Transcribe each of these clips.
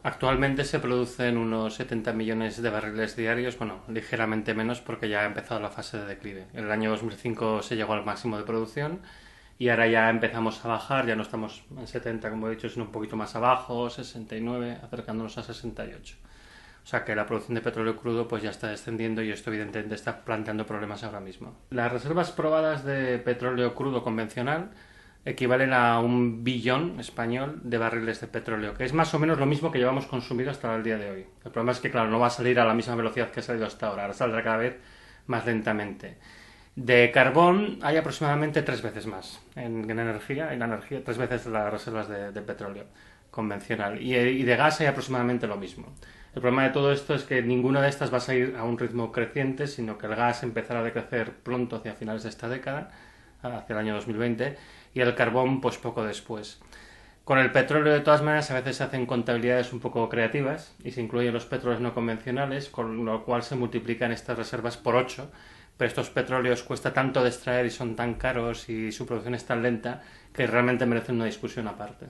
Actualmente se producen unos 70 millones de barriles diarios, bueno, ligeramente menos porque ya ha empezado la fase de declive. En el año 2005 se llegó al máximo de producción y ahora ya empezamos a bajar, ya no estamos en 70 como he dicho, sino un poquito más abajo, 69, acercándonos a 68. O sea que la producción de petróleo crudo pues ya está descendiendo y esto evidentemente está planteando problemas ahora mismo. Las reservas probadas de petróleo crudo convencional equivalen a 1 billón español de barriles de petróleo, que es más o menos lo mismo que llevamos consumido hasta el día de hoy. El problema es que, claro, no va a salir a la misma velocidad que ha salido hasta ahora, ahora saldrá cada vez más lentamente. De carbón hay aproximadamente 3 veces más en la energía, 3 veces las reservas de petróleo convencional. Y de gas hay aproximadamente lo mismo. El problema de todo esto es que ninguna de estas va a salir a un ritmo creciente, sino que el gas empezará a decrecer pronto hacia finales de esta década, hacia el año 2020, y el carbón pues poco después. Con el petróleo, de todas maneras, a veces se hacen contabilidades un poco creativas y se incluyen los petróleos no convencionales, con lo cual se multiplican estas reservas por 8. Pero estos petróleos cuesta tanto de extraer y son tan caros y su producción es tan lenta que realmente merecen una discusión aparte.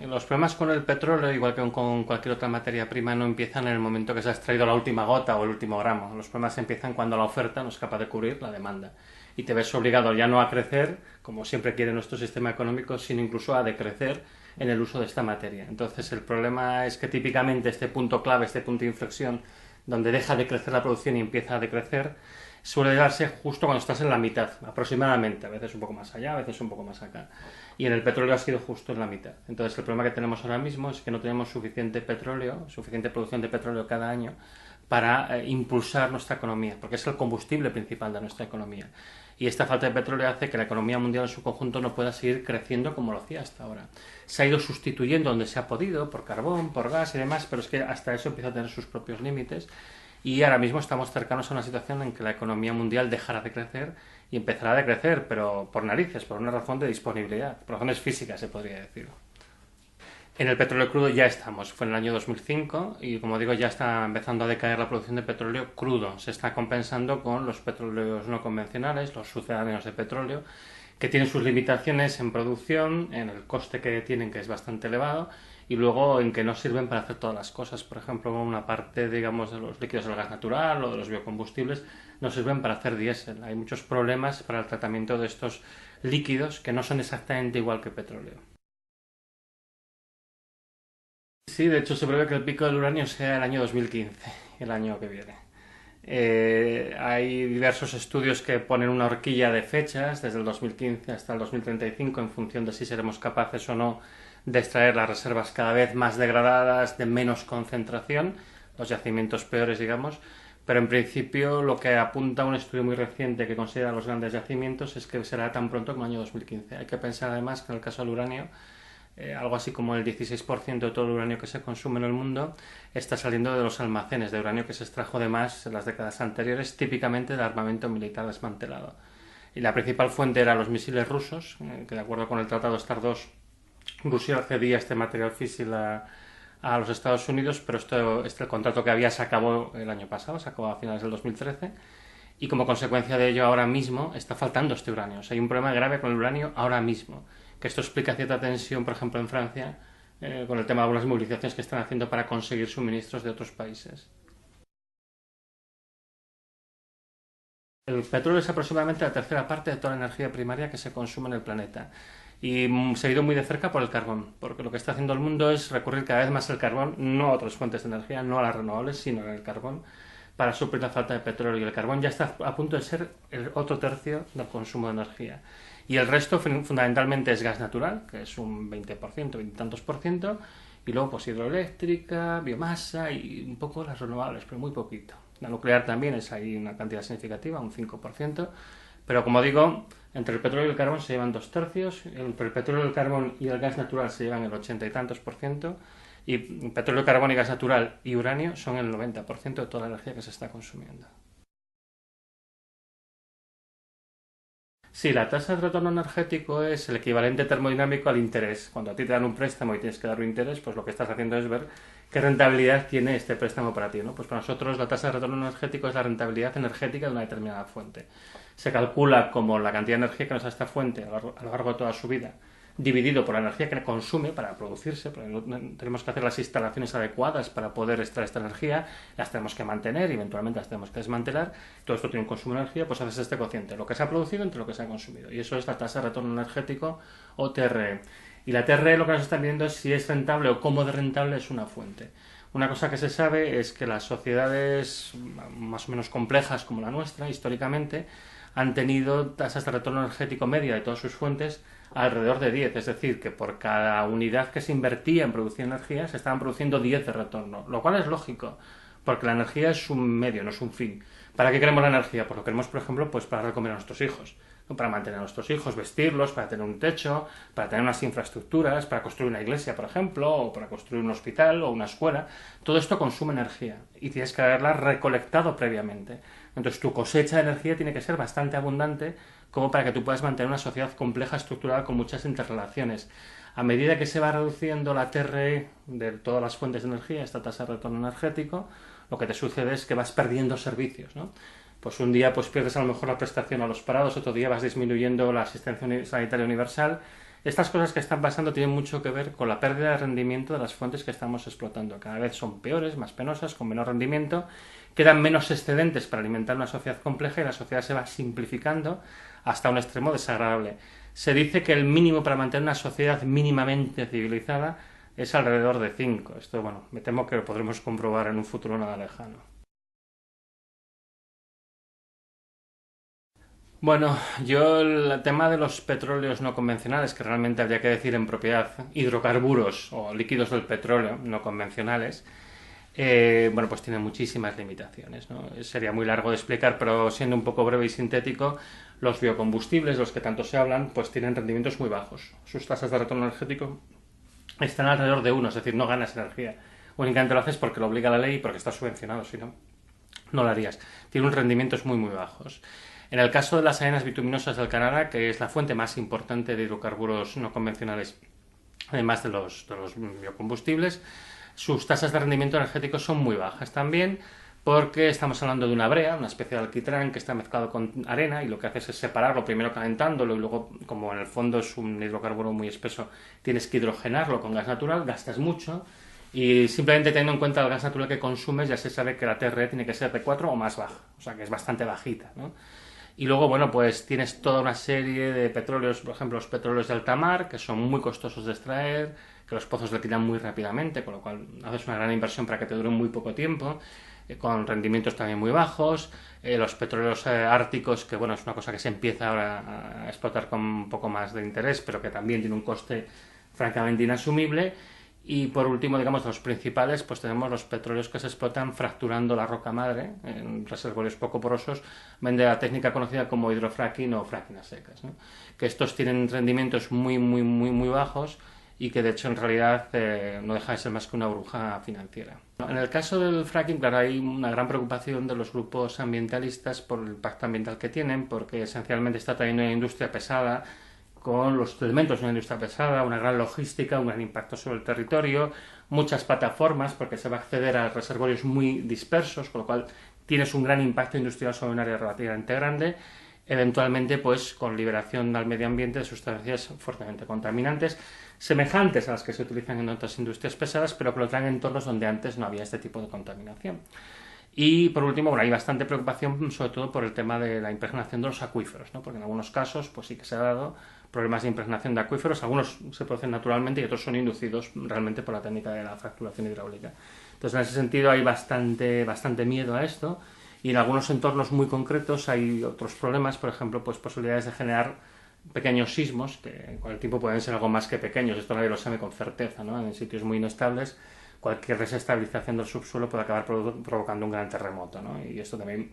Los problemas con el petróleo, igual que con cualquier otra materia prima, no empiezan en el momento que se ha extraído la última gota o el último gramo. Los problemas empiezan cuando la oferta no es capaz de cubrir la demanda. Y te ves obligado ya no a crecer, como siempre quiere nuestro sistema económico, sino incluso a decrecer en el uso de esta materia. Entonces el problema es que típicamente este punto clave, este punto de inflexión, donde deja de crecer la producción y empieza a decrecer, suele darse justo cuando estás en la mitad, aproximadamente, a veces un poco más allá, a veces un poco más acá. Y en el petróleo ha sido justo en la mitad. Entonces el problema que tenemos ahora mismo es que no tenemos suficiente petróleo, suficiente producción de petróleo cada año para impulsar nuestra economía, porque es el combustible principal de nuestra economía. Y esta falta de petróleo hace que la economía mundial en su conjunto no pueda seguir creciendo como lo hacía hasta ahora. Se ha ido sustituyendo donde se ha podido, por carbón, por gas y demás, pero es que hasta eso empieza a tener sus propios límites y ahora mismo estamos cercanos a una situación en que la economía mundial dejará de crecer y empezará a decrecer, pero por narices, por una razón de disponibilidad, por razones físicas se podría decir. En el petróleo crudo ya estamos, fue en el año 2005 y como digo ya está empezando a decaer la producción de petróleo crudo, se está compensando con los petróleos no convencionales, los sucedáneos de petróleo, que tienen sus limitaciones en producción, en el coste que tienen que es bastante elevado y luego en que no sirven para hacer todas las cosas. Por ejemplo, una parte, digamos, de los líquidos del gas natural o de los biocombustibles no sirven para hacer diésel. Hay muchos problemas para el tratamiento de estos líquidos que no son exactamente igual que petróleo. Sí, de hecho se prevé que el pico del uranio sea el año 2015, el año que viene. Hay diversos estudios que ponen una horquilla de fechas, desde el 2015 hasta el 2035, en función de si seremos capaces o no de extraer las reservas cada vez más degradadas, de menos concentración, los yacimientos peores, digamos, pero en principio lo que apunta un estudio muy reciente que considera los grandes yacimientos es que será tan pronto como el año 2015. Hay que pensar además que en el caso del uranio, algo así como el 16% de todo el uranio que se consume en el mundo está saliendo de los almacenes de uranio que se extrajo de más en las décadas anteriores, típicamente de armamento militar desmantelado. Y la principal fuente eran los misiles rusos, que de acuerdo con el Tratado START-2, Rusia cedía este material físil a los Estados Unidos, pero el contrato que había se acabó el año pasado, se acabó a finales del 2013, y como consecuencia de ello ahora mismo está faltando este uranio. O sea, hay un problema grave con el uranio ahora mismo, que esto explica cierta tensión, por ejemplo, en Francia, con el tema de algunas movilizaciones que están haciendo para conseguir suministros de otros países. El petróleo es aproximadamente la tercera parte de toda la energía primaria que se consume en el planeta y seguido muy de cerca por el carbón, porque lo que está haciendo el mundo es recurrir cada vez más al carbón, no a otras fuentes de energía, no a las renovables, sino al carbón, para suplir la falta de petróleo. Y el carbón ya está a punto de ser el otro tercio del consumo de energía. Y el resto fundamentalmente es gas natural, que es un 20%, 20 y tantos por ciento, y luego pues hidroeléctrica, biomasa y un poco las renovables, pero muy poquito. La nuclear también es ahí una cantidad significativa, un 5%, pero como digo, entre el petróleo y el carbón se llevan 2 tercios, entre el petróleo, el carbón y el gas natural se llevan el 80 y tantos por ciento, y petróleo, carbón y gas natural y uranio son el 90% de toda la energía que se está consumiendo. Sí, la tasa de retorno energético es el equivalente termodinámico al interés. Cuando a ti te dan un préstamo y tienes que dar un interés, pues lo que estás haciendo es ver qué rentabilidad tiene este préstamo para ti, ¿no? Pues para nosotros la tasa de retorno energético es la rentabilidad energética de una determinada fuente. Se calcula como la cantidad de energía que nos da esta fuente a lo largo de toda su vida, dividido por la energía que consume para producirse, porque tenemos que hacer las instalaciones adecuadas para poder extraer esta energía, las tenemos que mantener y eventualmente las tenemos que desmantelar, todo esto tiene un consumo de energía, pues haces este cociente, lo que se ha producido entre lo que se ha consumido, y eso es la tasa de retorno energético o TRE. Y la TRE lo que nos está viendo es si es rentable o cómo de rentable es una fuente. Una cosa que se sabe es que las sociedades más o menos complejas como la nuestra, históricamente, han tenido tasas de retorno energético media de todas sus fuentes alrededor de 10, es decir, que por cada unidad que se invertía en producir energía se estaban produciendo 10 de retorno, lo cual es lógico, porque la energía es un medio, no es un fin. ¿Para qué queremos la energía? Pues lo queremos, por ejemplo, pues para dar de comer a nuestros hijos, ¿no? Para mantener a nuestros hijos, vestirlos, para tener un techo, para tener unas infraestructuras, para construir una iglesia, por ejemplo, o para construir un hospital o una escuela. Todo esto consume energía y tienes que haberla recolectado previamente. Entonces tu cosecha de energía tiene que ser bastante abundante como para que tú puedas mantener una sociedad compleja, estructurada, con muchas interrelaciones. A medida que se va reduciendo la TRE de todas las fuentes de energía, esta tasa de retorno energético, lo que te sucede es que vas perdiendo servicios, ¿no? Pues un día pues pierdes a lo mejor la prestación a los parados, otro día vas disminuyendo la asistencia sanitaria universal. Estas cosas que están pasando tienen mucho que ver con la pérdida de rendimiento de las fuentes que estamos explotando. Cada vez son peores, más penosas, con menor rendimiento, quedan menos excedentes para alimentar una sociedad compleja y la sociedad se va simplificando hasta un extremo desagradable. Se dice que el mínimo para mantener una sociedad mínimamente civilizada es alrededor de 5. Esto, bueno, me temo que lo podremos comprobar en un futuro nada lejano. Bueno, yo el tema de los petróleos no convencionales, que realmente habría que decir en propiedad hidrocarburos o líquidos del petróleo no convencionales, bueno, pues tiene muchísimas limitaciones, ¿no? Sería muy largo de explicar, pero siendo un poco breve y sintético, los biocombustibles, los que tanto se hablan, pues tienen rendimientos muy bajos. Sus tasas de retorno energético están alrededor de uno, es decir, no ganas energía. Únicamente lo haces porque lo obliga la ley y porque está subvencionado, si no, no lo harías. Tiene unos rendimientos muy, muy bajos. En el caso de las arenas bituminosas del Canadá, que es la fuente más importante de hidrocarburos no convencionales, además de los biocombustibles, sus tasas de rendimiento energético son muy bajas también, porque estamos hablando de una brea, una especie de alquitrán que está mezclado con arena y lo que haces es separarlo, primero calentándolo y luego, como en el fondo es un hidrocarburo muy espeso, tienes que hidrogenarlo con gas natural, gastas mucho y simplemente teniendo en cuenta el gas natural que consumes ya se sabe que la TRE tiene que ser de 4 o más baja, o sea que es bastante bajita, ¿no? Y luego, bueno, pues tienes toda una serie de petróleos, por ejemplo, los petróleos de alta mar, que son muy costosos de extraer, que los pozos le quitan muy rápidamente, con lo cual haces una gran inversión para que te dure muy poco tiempo, con rendimientos también muy bajos. Los petróleos árticos, que bueno, es una cosa que se empieza ahora a explotar con un poco más de interés, pero que también tiene un coste francamente inasumible. Y por último, digamos, los principales, pues tenemos los petróleos que se explotan fracturando la roca madre en reservorios poco porosos, de la técnica conocida como hidrofracking o fracking a secas, ¿no? Que estos tienen rendimientos muy, muy, muy, muy bajos y que de hecho en realidad no deja de ser más que una burbuja financiera. En el caso del fracking, claro, hay una gran preocupación de los grupos ambientalistas por el impacto ambiental que tienen, porque esencialmente está trayendo una industria pesada, con los elementos de una industria pesada, una gran logística, un gran impacto sobre el territorio, muchas plataformas, porque se va a acceder a reservorios muy dispersos, con lo cual tienes un gran impacto industrial sobre un área relativamente grande, eventualmente pues con liberación al medio ambiente de sustancias fuertemente contaminantes, semejantes a las que se utilizan en otras industrias pesadas, pero que lo traen en entornos donde antes no había este tipo de contaminación. Y por último, bueno, hay bastante preocupación sobre todo por el tema de la impregnación de los acuíferos, ¿no? Porque en algunos casos pues sí que se ha dado problemas de impregnación de acuíferos, algunos se producen naturalmente y otros son inducidos realmente por la técnica de la fracturación hidráulica. Entonces, en ese sentido hay bastante miedo a esto y en algunos entornos muy concretos hay otros problemas, por ejemplo, pues posibilidades de generar pequeños sismos, que con el tiempo pueden ser algo más que pequeños, esto nadie lo sabe con certeza, ¿no? En sitios muy inestables cualquier desestabilización del subsuelo puede acabar provocando un gran terremoto, ¿no? Y esto también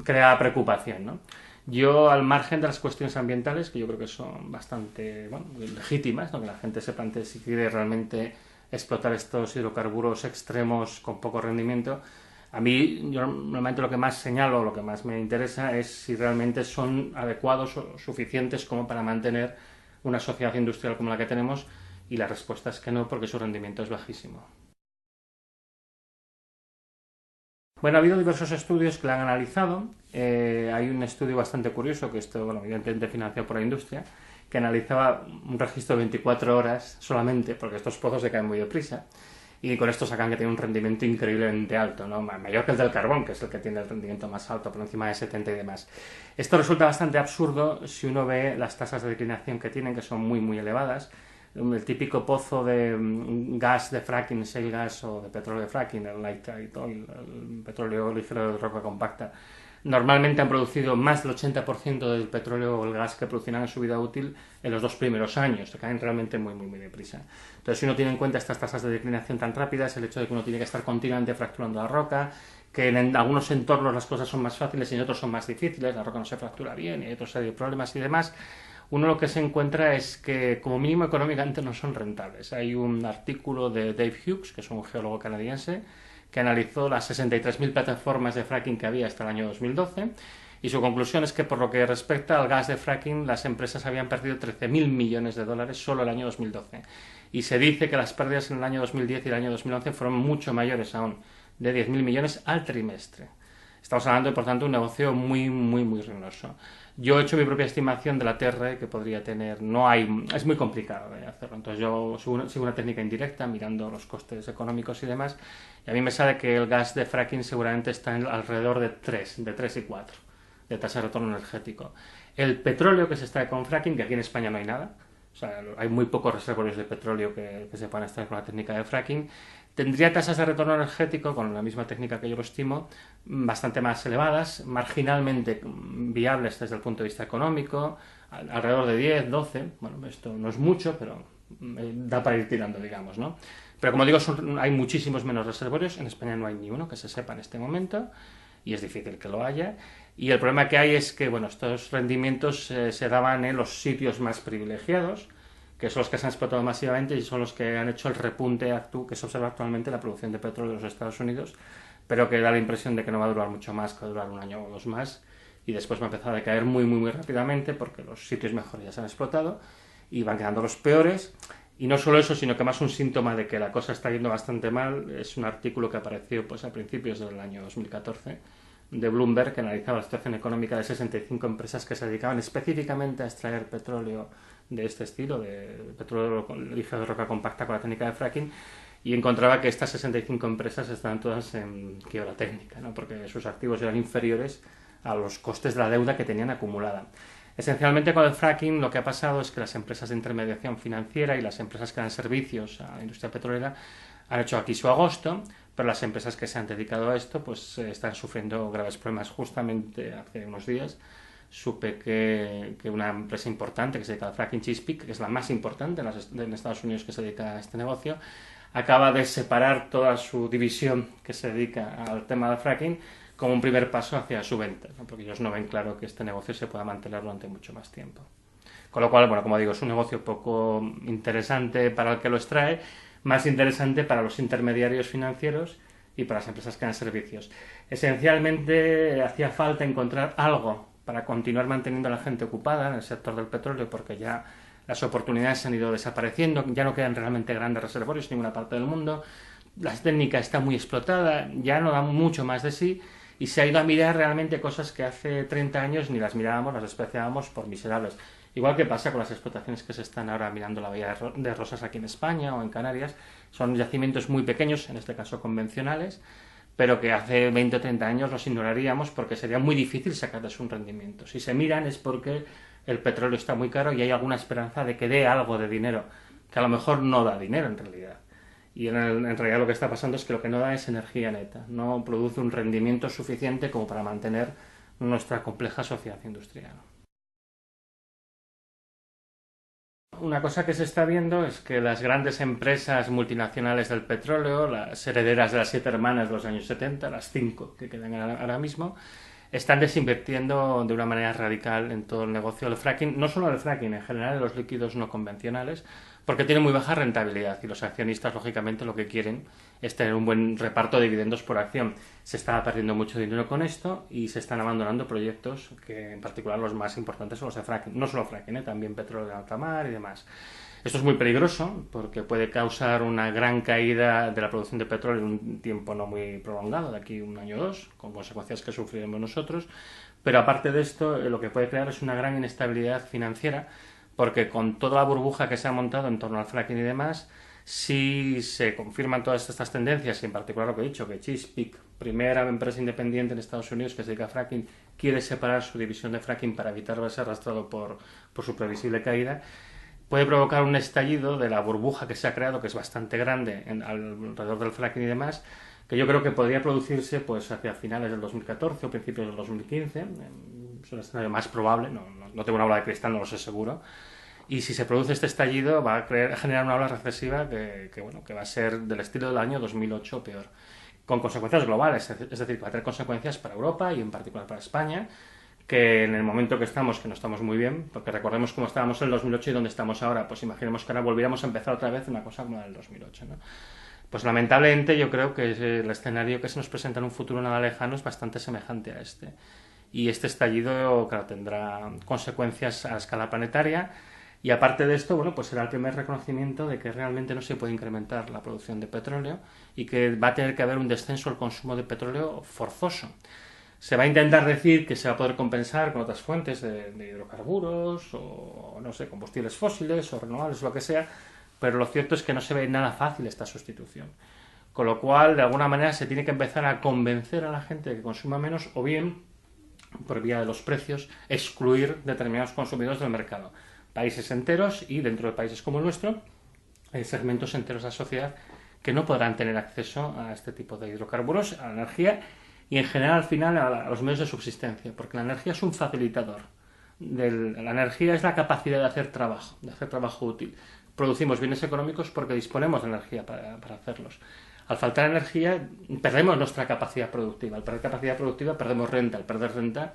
crea preocupación, ¿no? Yo, al margen de las cuestiones ambientales, que yo creo que son bastante legítimas, ¿no? Que la gente se plantee si quiere realmente explotar estos hidrocarburos extremos con poco rendimiento, a mí, yo normalmente lo que más señalo, lo que más me interesa es si realmente son adecuados o suficientes como para mantener una sociedad industrial como la que tenemos, y la respuesta es que no, porque su rendimiento es bajísimo. Bueno, ha habido diversos estudios que la han analizado. Hay un estudio bastante curioso, que esto, bueno, evidentemente financiado por la industria, que analizaba un registro de 24 horas solamente, porque estos pozos se caen muy deprisa, y con esto sacan que tiene un rendimiento increíblemente alto, ¿no? Mayor que el del carbón, que es el que tiene el rendimiento más alto, por encima de 70 y demás. Esto resulta bastante absurdo si uno ve las tasas de declinación que tienen, que son muy, muy elevadas. El típico pozo de gas de fracking, shale gas o de petróleo de fracking, el light oil, el petróleo ligero de roca compacta, normalmente han producido más del 80% del petróleo o el gas que producirán en su vida útil en los 2 primeros años, se caen realmente muy, muy, muy deprisa. Entonces, si uno tiene en cuenta estas tasas de declinación tan rápidas, el hecho de que uno tiene que estar continuamente fracturando la roca, que en algunos entornos las cosas son más fáciles y en otros son más difíciles, la roca no se fractura bien y hay otra serie de problemas y demás, uno lo que se encuentra es que como mínimo económicamente no son rentables. Hay un artículo de Dave Hughes, que es un geólogo canadiense, que analizó las 63.000 plataformas de fracking que había hasta el año 2012 y su conclusión es que por lo que respecta al gas de fracking las empresas habían perdido 13.000 millones de dólares solo el año 2012 y se dice que las pérdidas en el año 2010 y el año 2011 fueron mucho mayores aún, de 10.000 millones al trimestre. Estamos hablando, por tanto, de un negocio muy, muy, muy ruinoso. Yo he hecho mi propia estimación de la TR que podría tener. No hay, es muy complicado de hacerlo. Entonces yo sigo una técnica indirecta, mirando los costes económicos y demás, y a mí me sale que el gas de fracking seguramente está alrededor de 3 y 4 de tasa de retorno energético. El petróleo que se extrae con fracking, que aquí en España no hay nada, o sea, hay muy pocos reservorios de petróleo que se puedan extraer con la técnica de fracking, tendría tasas de retorno energético, con la misma técnica que yo lo estimo, bastante más elevadas, marginalmente viables desde el punto de vista económico, alrededor de 10, 12, bueno, esto no es mucho, pero da para ir tirando, digamos, ¿no? Pero como digo, hay muchísimos menos reservorios, en España no hay ni uno que se sepa en este momento, y es difícil que lo haya, y el problema que hay es que, bueno, estos rendimientos se daban en los sitios más privilegiados, que son los que se han explotado masivamente y son los que han hecho el repunte que se observa actualmente en la producción de petróleo de los Estados Unidos, pero que da la impresión de que no va a durar mucho más, que va a durar un año o dos más, y después va a empezar a decaer muy, muy, muy rápidamente porque los sitios mejores ya se han explotado y van quedando los peores. Y no solo eso, sino que más un síntoma de que la cosa está yendo bastante mal es un artículo que apareció pues a principios del año 2014 de Bloomberg, que analizaba la situación económica de 65 empresas que se dedicaban específicamente a extraer petróleo de este estilo, de petróleo ligero de roca compacta con la técnica de fracking, y encontraba que estas 65 empresas estaban todas en quiebra técnica, ¿no? Porque sus activos eran inferiores a los costes de la deuda que tenían acumulada. Esencialmente con el fracking lo que ha pasado es que las empresas de intermediación financiera y las empresas que dan servicios a la industria petrolera han hecho aquí su agosto, pero las empresas que se han dedicado a esto pues están sufriendo graves problemas. Justamente hace unos días supe que una empresa importante que se dedica al fracking, Chesapeake, que es la más importante en Estados Unidos que se dedica a este negocio, acaba de separar toda su división que se dedica al tema del fracking como un primer paso hacia su venta, ¿no? Porque ellos no ven claro que este negocio se pueda mantener durante mucho más tiempo. Con lo cual, bueno, como digo, es un negocio poco interesante para el que lo extrae, más interesante para los intermediarios financieros y para las empresas que dan servicios. Esencialmente hacía falta encontrar algo para continuar manteniendo a la gente ocupada en el sector del petróleo, porque ya las oportunidades han ido desapareciendo, ya no quedan realmente grandes reservorios en ninguna parte del mundo, la técnica está muy explotada, ya no da mucho más de sí, y se ha ido a mirar realmente cosas que hace 30 años ni las mirábamos, las despreciábamos por miserables. Igual que pasa con las explotaciones que se están ahora mirando la Bahía de Rosas aquí en España o en Canarias, son yacimientos muy pequeños, en este caso convencionales, pero que hace 20 o 30 años los ignoraríamos porque sería muy difícil sacarles un rendimiento. Si se miran es porque el petróleo está muy caro y hay alguna esperanza de que dé algo de dinero, que a lo mejor no da dinero en realidad. Y en realidad lo que está pasando es que lo que no da es energía neta, no produce un rendimiento suficiente como para mantener nuestra compleja sociedad industrial. Una cosa que se está viendo es que las grandes empresas multinacionales del petróleo, las herederas de las 7 hermanas de los años 70, las 5 que quedan ahora mismo, están desinvirtiendo de una manera radical en todo el negocio del fracking, no solo el fracking, en general de los líquidos no convencionales, porque tiene muy baja rentabilidad y los accionistas, lógicamente, lo que quieren es tener un buen reparto de dividendos por acción. Se está perdiendo mucho dinero con esto y se están abandonando proyectos que, en particular, los más importantes son los de fracking. No solo fracking, también petróleo de alta mar y demás. Esto es muy peligroso porque puede causar una gran caída de la producción de petróleo en un tiempo no muy prolongado, de aquí un año o dos, con consecuencias que sufriremos nosotros. Pero aparte de esto, lo que puede crear es una gran inestabilidad financiera, porque con toda la burbuja que se ha montado en torno al fracking y demás, si se confirman todas estas tendencias, y en particular lo que he dicho, que Chesapeake, primera empresa independiente en Estados Unidos que se dedica a fracking, quiere separar su división de fracking para evitar verse arrastrado por su previsible caída, puede provocar un estallido de la burbuja que se ha creado, que es bastante grande alrededor del fracking y demás, que yo creo que podría producirse pues hacia finales del 2014 o principios del 2015. Es un escenario más probable, no tengo una bola de cristal, no lo sé seguro. Y si se produce este estallido va a generar una ola recesiva que va a ser del estilo del año 2008 o peor, con consecuencias globales, es decir, que va a tener consecuencias para Europa y en particular para España, que en el momento que no estamos muy bien, porque recordemos cómo estábamos en el 2008 y dónde estamos ahora, pues imaginemos que ahora volviéramos a empezar otra vez una cosa como la del 2008, ¿no? Pues lamentablemente yo creo que el escenario que se nos presenta en un futuro nada lejano es bastante semejante a este. Y este estallido, claro, tendrá consecuencias a escala planetaria. Y aparte de esto, bueno, pues será el primer reconocimiento de que realmente no se puede incrementar la producción de petróleo y que va a tener que haber un descenso del consumo de petróleo forzoso. Se va a intentar decir que se va a poder compensar con otras fuentes de hidrocarburos o, no sé, combustibles fósiles o renovables, lo que sea, pero lo cierto es que no se ve nada fácil esta sustitución. Con lo cual, de alguna manera, se tiene que empezar a convencer a la gente de que consuma menos o bien, por vía de los precios, excluir determinados consumidores del mercado. Países enteros y, dentro de países como el nuestro, hay segmentos enteros de la sociedad que no podrán tener acceso a este tipo de hidrocarburos, a la energía y, en general, al final, a los medios de subsistencia, porque la energía es un facilitador. La energía es la capacidad de hacer trabajo útil. Producimos bienes económicos porque disponemos de energía para hacerlos. Al faltar energía, perdemos nuestra capacidad productiva. Al perder capacidad productiva, perdemos renta. Al perder renta,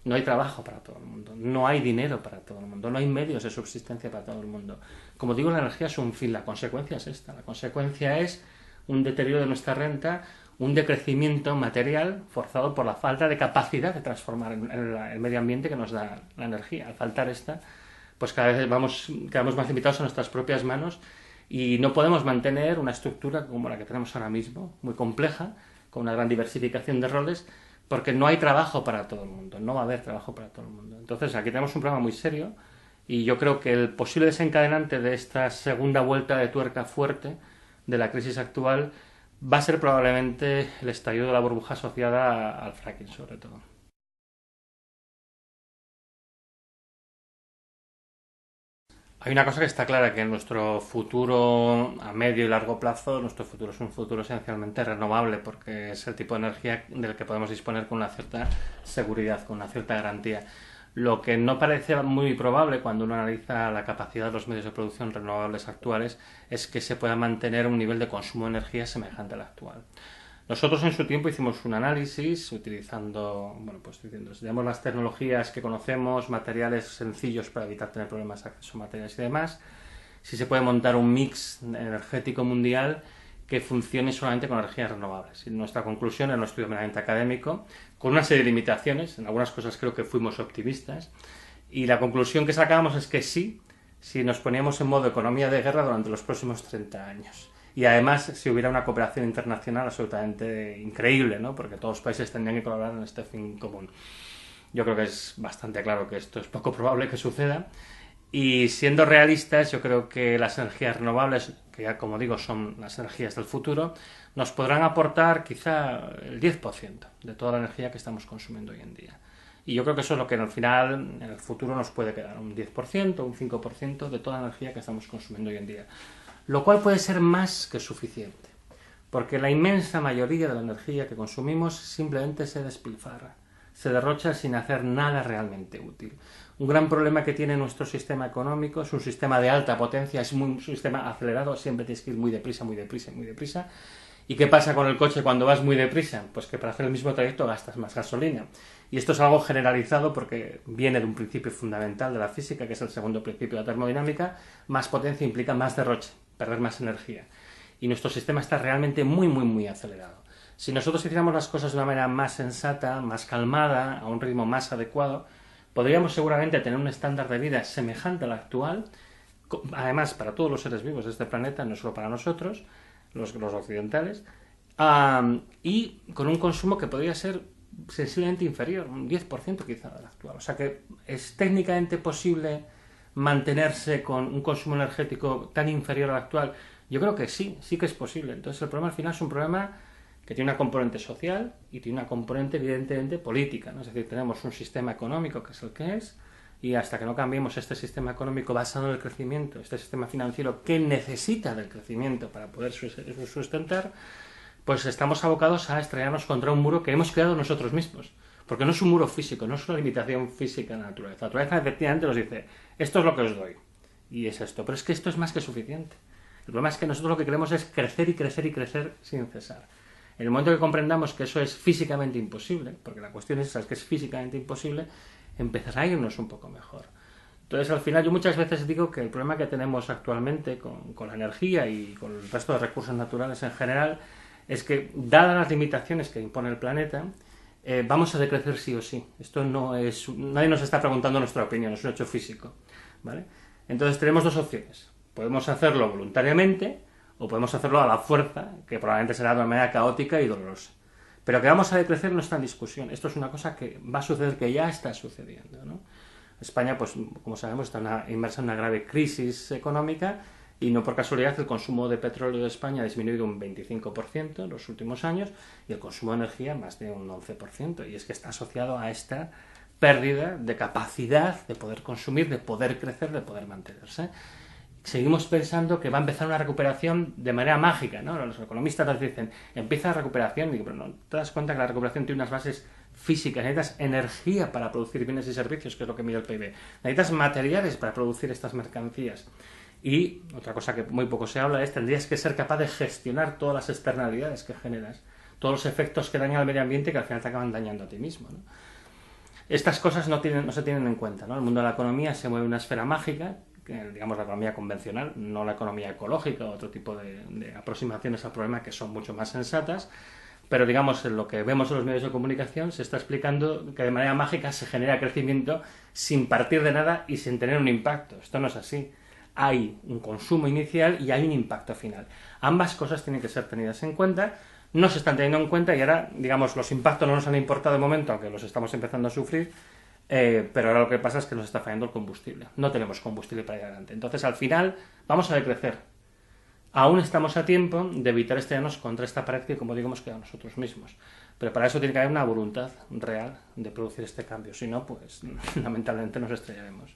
no hay trabajo para todo el mundo. No hay dinero para todo el mundo. No hay medios de subsistencia para todo el mundo. Como digo, la energía es un fin. La consecuencia es esta. La consecuencia es un deterioro de nuestra renta, un decrecimiento material forzado por la falta de capacidad de transformar el medio ambiente que nos da la energía. Al faltar esta, pues cada vez quedamos más limitados a nuestras propias manos y no podemos mantener una estructura como la que tenemos ahora mismo, muy compleja, con una gran diversificación de roles, porque no hay trabajo para todo el mundo, no va a haber trabajo para todo el mundo. Entonces aquí tenemos un problema muy serio y yo creo que el posible desencadenante de esta segunda vuelta de tuerca fuerte de la crisis actual va a ser probablemente el estallido de la burbuja asociada al fracking, sobre todo. Hay una cosa que está clara, que en nuestro futuro a medio y largo plazo, nuestro futuro es un futuro esencialmente renovable, porque es el tipo de energía del que podemos disponer con una cierta seguridad, con una cierta garantía. Lo que no parece muy probable cuando uno analiza la capacidad de los medios de producción renovables actuales es que se pueda mantener un nivel de consumo de energía semejante al actual. Nosotros en su tiempo hicimos un análisis utilizando, bueno, pues digamos las tecnologías que conocemos, materiales sencillos para evitar tener problemas de acceso a materiales y demás, si se puede montar un mix energético mundial que funcione solamente con energías renovables. Y nuestra conclusión en un estudio meramente académico, con una serie de limitaciones, en algunas cosas creo que fuimos optimistas, y la conclusión que sacábamos es que sí, si nos poníamos en modo economía de guerra durante los próximos 30 años. Y además, si hubiera una cooperación internacional absolutamente increíble, ¿no? Porque todos los países tendrían que colaborar en este fin común. Yo creo que es bastante claro que esto es poco probable que suceda. Y siendo realistas, yo creo que las energías renovables, que ya como digo son las energías del futuro, nos podrán aportar quizá el 10% de toda la energía que estamos consumiendo hoy en día. Y yo creo que eso es lo que al final, en el futuro, nos puede quedar, un 10%, un 5% de toda la energía que estamos consumiendo hoy en día. Lo cual puede ser más que suficiente, porque la inmensa mayoría de la energía que consumimos simplemente se despilfarra, se derrocha sin hacer nada realmente útil. Un gran problema que tiene nuestro sistema económico es un sistema de alta potencia, es un sistema acelerado, siempre tienes que ir muy deprisa, muy deprisa, muy deprisa. ¿Y qué pasa con el coche cuando vas muy deprisa? Pues que para hacer el mismo trayecto gastas más gasolina. Y esto es algo generalizado porque viene de un principio fundamental de la física, que es el segundo principio de la termodinámica. Más potencia implica más derroche, perder más energía. Y nuestro sistema está realmente muy, muy, muy acelerado. Si nosotros hiciéramos las cosas de una manera más sensata, más calmada, a un ritmo más adecuado, podríamos seguramente tener un estándar de vida semejante al actual, además para todos los seres vivos de este planeta, no solo para nosotros, los occidentales, y con un consumo que podría ser sensiblemente inferior, un 10% quizá del actual. O sea que es técnicamente posible mantenerse con un consumo energético tan inferior al actual? Yo creo que sí, sí que es posible. Entonces el problema al final es un problema que tiene una componente social y tiene una componente evidentemente política, ¿no? Es decir, tenemos un sistema económico que es el que es, y hasta que no cambiemos este sistema económico basado en el crecimiento, este sistema financiero que necesita del crecimiento para poder sustentar, pues estamos abocados a estrellarnos contra un muro que hemos creado nosotros mismos. Porque no es un muro físico, no es una limitación física de la naturaleza. La naturaleza efectivamente nos dice, esto es lo que os doy, y es esto. Pero es que esto es más que suficiente. El problema es que nosotros lo que queremos es crecer y crecer y crecer sin cesar. En el momento que comprendamos que eso es físicamente imposible, porque la cuestión es esa, es que es físicamente imposible, empezará a irnos un poco mejor. Entonces, al final, yo muchas veces digo que el problema que tenemos actualmente con la energía y con el resto de recursos naturales en general es que, dadas las limitaciones que impone el planeta, vamos a decrecer sí o sí. Esto no es... Nadie nos está preguntando nuestra opinión, es un hecho físico, ¿vale? Entonces tenemos dos opciones. Podemos hacerlo voluntariamente o podemos hacerlo a la fuerza, que probablemente será de una manera caótica y dolorosa. Pero que vamos a decrecer no está en discusión. Esto es una cosa que va a suceder, que ya está sucediendo, ¿no? España, pues como sabemos, está inmersa en una grave crisis económica y no por casualidad el consumo de petróleo de España ha disminuido un 25% en los últimos años y el consumo de energía más de un 11%. Y es que está asociado a esta pérdida de capacidad de poder consumir, de poder crecer, de poder mantenerse. Seguimos pensando que va a empezar una recuperación de manera mágica, ¿no? Los economistas nos dicen, empieza la recuperación, y digo, pero no te das cuenta que la recuperación tiene unas bases físicas, necesitas energía para producir bienes y servicios, que es lo que mide el PIB, necesitas materiales para producir estas mercancías. Y otra cosa que muy poco se habla es, tendrías que ser capaz de gestionar todas las externalidades que generas, todos los efectos que dañan al medio ambiente que al final te acaban dañando a ti mismo, ¿no? Estas cosas no se tienen en cuenta, ¿no? El mundo de la economía se mueve en una esfera mágica, digamos la economía convencional, no la economía ecológica o otro tipo de aproximaciones al problema que son mucho más sensatas, pero digamos en lo que vemos en los medios de comunicación se está explicando que de manera mágica se genera crecimiento sin partir de nada y sin tener un impacto. Esto no es así. Hay un consumo inicial y hay un impacto final. Ambas cosas tienen que ser tenidas en cuenta. No se están teniendo en cuenta y ahora, digamos, los impactos no nos han importado de momento, aunque los estamos empezando a sufrir, pero ahora lo que pasa es que nos está fallando el combustible. No tenemos combustible para ir adelante. Entonces, al final, vamos a decrecer. Aún estamos a tiempo de evitar estrellarnos contra esta pared que, como digo, hemos creado nosotros mismos. Pero para eso tiene que haber una voluntad real de producir este cambio. Si no, pues lamentablemente nos estrellaremos.